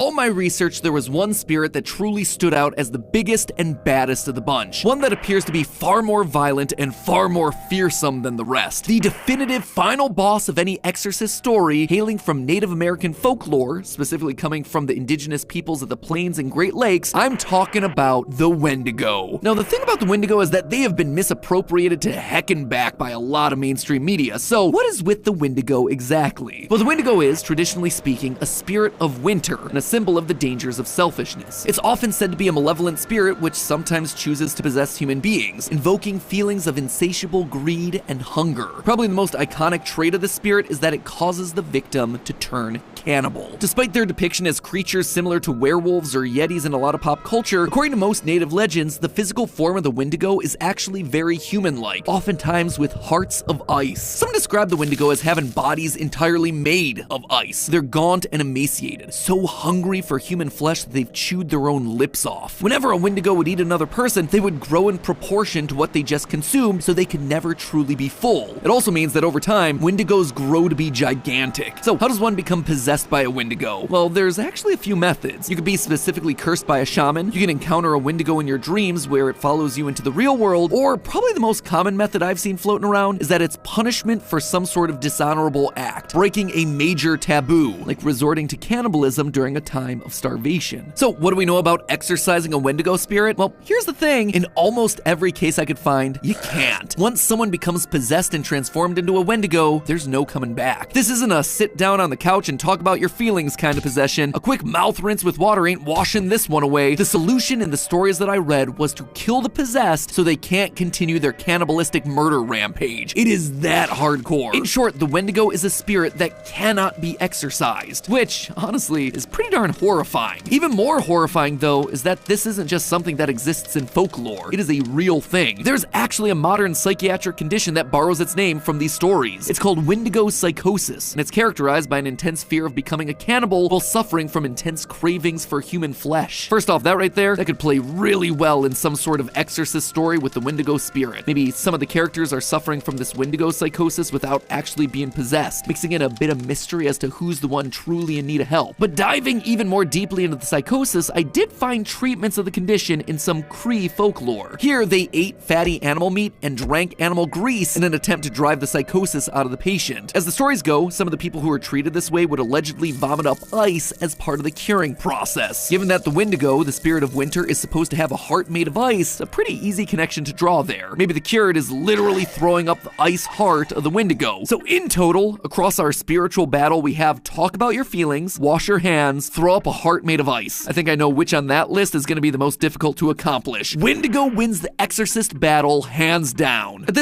All my research, there was one spirit that truly stood out as the biggest and baddest of the bunch. One that appears to be far more violent and far more fearsome than the rest. The definitive final boss of any Exorcist story, hailing from Native American folklore, specifically coming from the indigenous peoples of the Plains and Great Lakes, I'm talking about the Wendigo. Now, the thing about the Wendigo is that they have been misappropriated to heck and back by a lot of mainstream media. So, what is with the Wendigo exactly? Well, the Wendigo is, traditionally speaking, a spirit of winter, and a symbol of the dangers of selfishness. It's often said to be a malevolent spirit which sometimes chooses to possess human beings, invoking feelings of insatiable greed and hunger. Probably the most iconic trait of the spirit is that it causes the victim to turn cannibal. Despite their depiction as creatures similar to werewolves or yetis in a lot of pop culture, according to most native legends, the physical form of the Wendigo is actually very human-like, oftentimes with hearts of ice. Some describe the Wendigo as having bodies entirely made of ice. They're gaunt and emaciated, so hungry for human flesh that they've chewed their own lips off. Whenever a Wendigo would eat another person, they would grow in proportion to what they just consumed, so they could never truly be full. It also means that over time, Wendigos grow to be gigantic. So how does one become possessed by a Wendigo? Well, there's actually a few methods. You could be specifically cursed by a shaman, you can encounter a Wendigo in your dreams where it follows you into the real world, or probably the most common method I've seen floating around is that it's punishment for some sort of dishonorable act, breaking a major taboo, like resorting to cannibalism during a time of starvation. So what do we know about exorcising a Wendigo spirit? Well, here's the thing, in almost every case I could find, you can't. Once someone becomes possessed and transformed into a Wendigo, there's no coming back. This isn't a sit down on the couch and talk about your feelings kind of possession. A quick mouth rinse with water ain't washing this one away. The solution in the stories that I read was to kill the possessed so they can't continue their cannibalistic murder rampage. It is that hardcore. In short, the Wendigo is a spirit that cannot be exorcised, which honestly is pretty darn horrifying. Even more horrifying though is that this isn't just something that exists in folklore. It is a real thing. There's actually a modern psychiatric condition that borrows its name from these stories. It's called wendigo psychosis, and it's characterized by an intense fear of becoming a cannibal while suffering from intense cravings for human flesh. First off, that right there, that could play really well in some sort of Exorcist story with the Wendigo spirit. Maybe some of the characters are suffering from this Wendigo psychosis without actually being possessed, mixing in a bit of mystery as to who's the one truly in need of help. But diving even more deeply into the psychosis, I did find treatments of the condition in some Cree folklore. Here, they ate fatty animal meat and drank animal grease in an attempt to drive the psychosis out of the patient. As the stories go, some of the people who were treated this way would allegedly vomit up ice as part of the curing process. Given that the Wendigo, the spirit of winter, is supposed to have a heart made of ice, a pretty easy connection to draw there. Maybe the cured is literally throwing up the ice heart of the Wendigo. So in total, across our spiritual battle, we have talk about your feelings, wash your hands, throw up a heart made of ice. I think I know which on that list is going to be the most difficult to accomplish. Wendigo wins the Exorcist battle hands down.